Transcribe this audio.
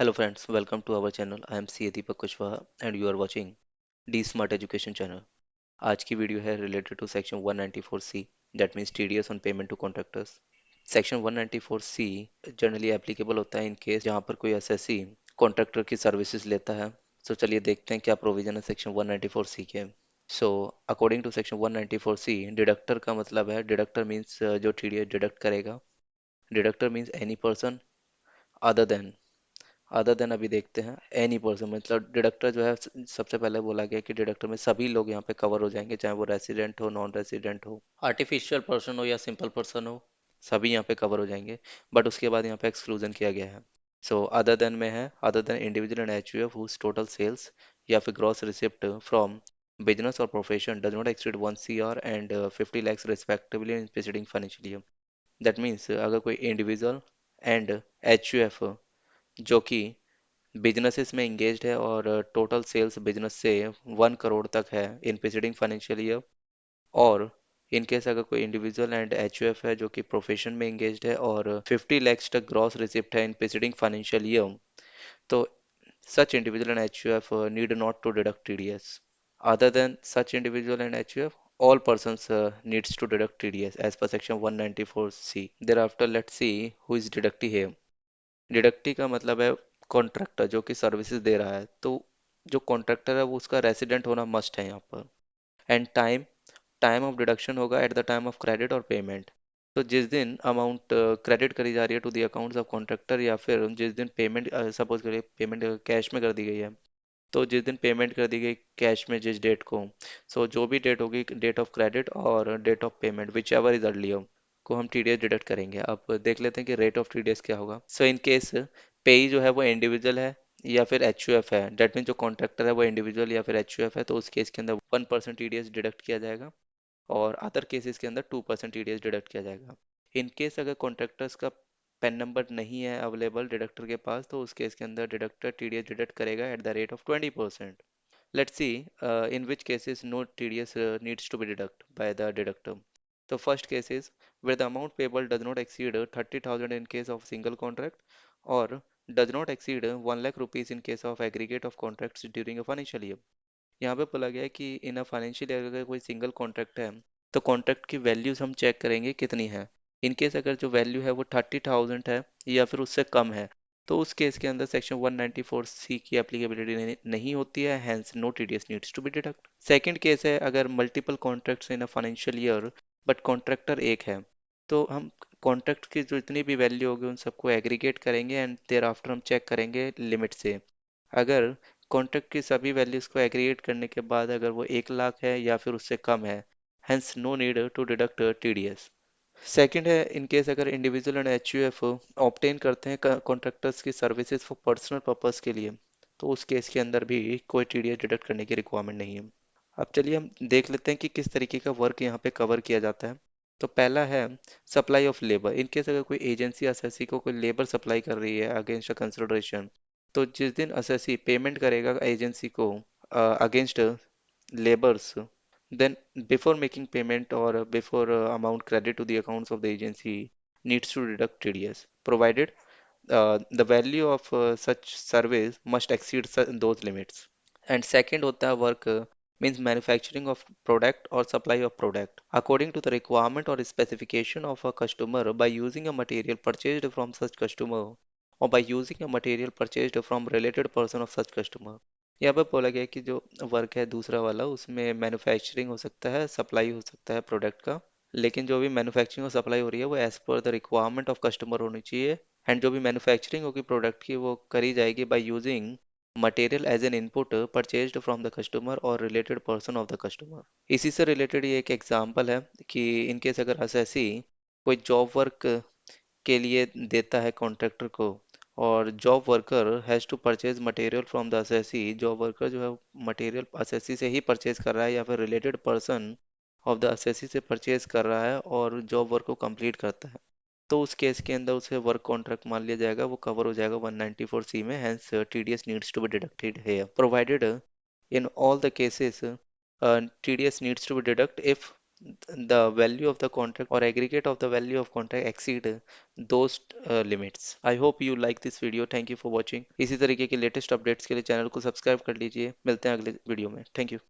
Hello friends, welcome to our channel. I am CA Deepak Kushwaha and you are watching D Smart Education channel. आज की video है related to section 194C that means TDS on payment to contractors. Section 194C generally applicable होता है in case जहाँ पर कोई assessee contractor की services लेता है. So चलिए देखते हैं क्या provision है section 194C के. So according to section 194C deductor का मतलब है deductor means जो TDS deduct करेगा. Deductor means any person other than अभी देखते हैं एनी पर्सन मतलब डिडक्टर जो है सबसे पहले बोला गया कि डिडक्टर में सभी लोग यहाँ पे कवर हो जाएंगे चाहे वो रेसिडेंट हो नॉन रेसिडेंट हो आर्टिफिशियल पर्सन हो या सिंपल पर्सन हो सभी यहाँ पे कवर हो जाएंगे बट उसके बाद यहाँ पे एक्सक्लूजन किया गया है सो अदर देन में है other than individual and HUF whose total sales या फिर ग्रॉस रिसिप्ट फ्रॉम बिजनेस और profession does not exceed 1 CR and 50 lakhs respectively in preceding financial year that means अगर कोई इंडिविजुअल एंड एचयूएफ जो कि businesses में इंगेज्ड है और टोटल सेल्स बिजनेस से 1 करोड़ तक है इन प्रीसीडिंग फाइनेंशियल ईयर और इन केस अगर कोई इंडिविजुअल एंड एचयूएफ है जो कि प्रोफेशन में इंगेज्ड है और 50 lakhs तक ग्रॉस रिसिप्ट है इन प्रीसीडिंग फाइनेंशियल ईयर तो such individual and HUF need not to deduct TDS. Other than such individual and HUF, all persons needs to deduct TDS as per section 194C. Thereafter, let's see who is deductee here. Deductee का मतलब है contractor जो कि services दे रहा है तो जो contractor है वो उसका रेसिडेंट होना मस्ट है यहाँ पर end time time of deduction होगा at the time of credit और पेमेंट तो जिस दिन अमाउंट क्रेडिट करी जा रही है to the accounts of contractor या फिर जिस दिन पेमेंट सपोज करिए पेमेंट कैश में कर दी गई है तो जिस दिन पेमेंट कर दी गई कैश में जिस डेट को जो भी डेट होगी डेट ऑफ क्रेडिट और date of payment whichever is earlier को हम टीडीएस डिडक्ट करेंगे अब देख लेते हैं कि रेट ऑफ टीडीएस क्या होगा इन केस पेई जो है वो इंडिविजुअल है या फिर एचयूएफ है डेट मीन जो कॉन्ट्रैक्टर है वो इंडिविजुअल या फिर एचयूएफ है तो उस केस के अंदर 1% टीडीएस डिडक्ट किया जाएगा और अदर केसेस के अंदर 2% टीडीएस डिडक्ट किया जाएगा इन केस अगर कॉन्ट्रैक्टर्स का पेन नंबर नहीं है अवेलेबल डिडक्टर के पास तो उस केस के अंदर डिडक्टर टीडीएस डिडक्ट करेगा at the rate of 20%. Let's see in which cases no TDS needs to be deducted by the deductor. The first case is where the amount payable does not exceed 30,000 in case of single contract or does not exceed 1 lakh rupees in case of aggregate of contracts during a financial year. यहाँ पे बोला गया है कि इन a financial year अगर कोई single contract है तो कॉन्ट्रैक्ट की वैल्यूज हम चेक करेंगे कितनी है इन केस अगर जो वैल्यू है वो 30,000 है या फिर उससे कम है तो उस केस के अंदर सेक्शन 194C की एप्लीकेबिलिटी नहीं होती है hence no TDS needs to be deduct second case है अगर multiple contracts in a financial year but contractor एक है तो हम कॉन्ट्रैक्ट की जो इतनी भी वैल्यू होगी उन सबको एग्रीगेट करेंगे एंड देयर आफ्टर हम चेक करेंगे लिमिट से अगर कॉन्ट्रैक्ट की सभी वैल्यूज को एग्रीगेट करने के बाद अगर वो 1 लाख है या फिर उससे कम है hence no need to deduct TDS second है इन केस अगर इंडिविजुअल एंड एचयूएफ ऑब्टेन करते हैं कॉन्ट्रैक्टर्स की सर्विसेज फॉर पर्सनल पर्पस के लिए तो उस केस के अंदर भी कोई टीडीएस डिडक्ट करने की रिक्वायरमेंट नहीं है अब चलिए हम देख लेते हैं कि किस तरीके का वर्क यहाँ पे कवर किया जाता है तो पहला है supply of labour in case अगर कोई एजेंसी असेसी को कोई लेबर सप्लाई कर रही है अगेंस्ट अ कंसिडरेशन तो जिस दिन असेसी पेमेंट करेगा एजेंसी को against labours then before making payment or before amount credit to the accounts of the agency needs to deduct TDS provided the value of such service must exceed those limits and second होता है work means manufacturing of product or supply of product according to the requirement or specification of a customer by using a material purchased from such customer or by using a material purchased from related person of such customer यहाँ पर बोला गया है कि जो work है दूसरा वाला उसमें मैन्युफैक्चरिंग हो सकता है सप्लाई हो सकता है प्रोडक्ट का लेकिन जो भी मैन्युफैक्चरिंग और सप्लाई हो रही है वो as per the requirement of customer होनी चाहिए एंड जो भी मैन्युफैक्चरिंग होगी प्रोडक्ट की वो करी जाएगी by using material as an input purchased from the customer और related person of the customer इसी से रिलेटेड ये एक एग्जांपल है कि इन केस अगर ऐसी कोई जॉब वर्क के लिए देता है कॉन्ट्रैक्टर को और job worker has to purchase material from the assessee job worker जो है मटेरियल असेसी से ही परचेज कर रहा है या फिर related person of the assessee से परचेज कर रहा है और जॉब वर्क को कंप्लीट करता है तो उस केस के अंदर उसे वर्क कॉन्ट्रैक्ट मान लिया जाएगा वो कवर हो जाएगा 194C में hence TDS needs to be deducted here provided in all the cases TDS needs to be deduct if the value of the contract or aggregate of the value of contract exceed those limits. I hope you like this video. Thank you for watching. इसी तरीके के latest updates के लिए channel को subscribe कर लीजिए। मिलते हैं अगले वीडियो में। Thank you.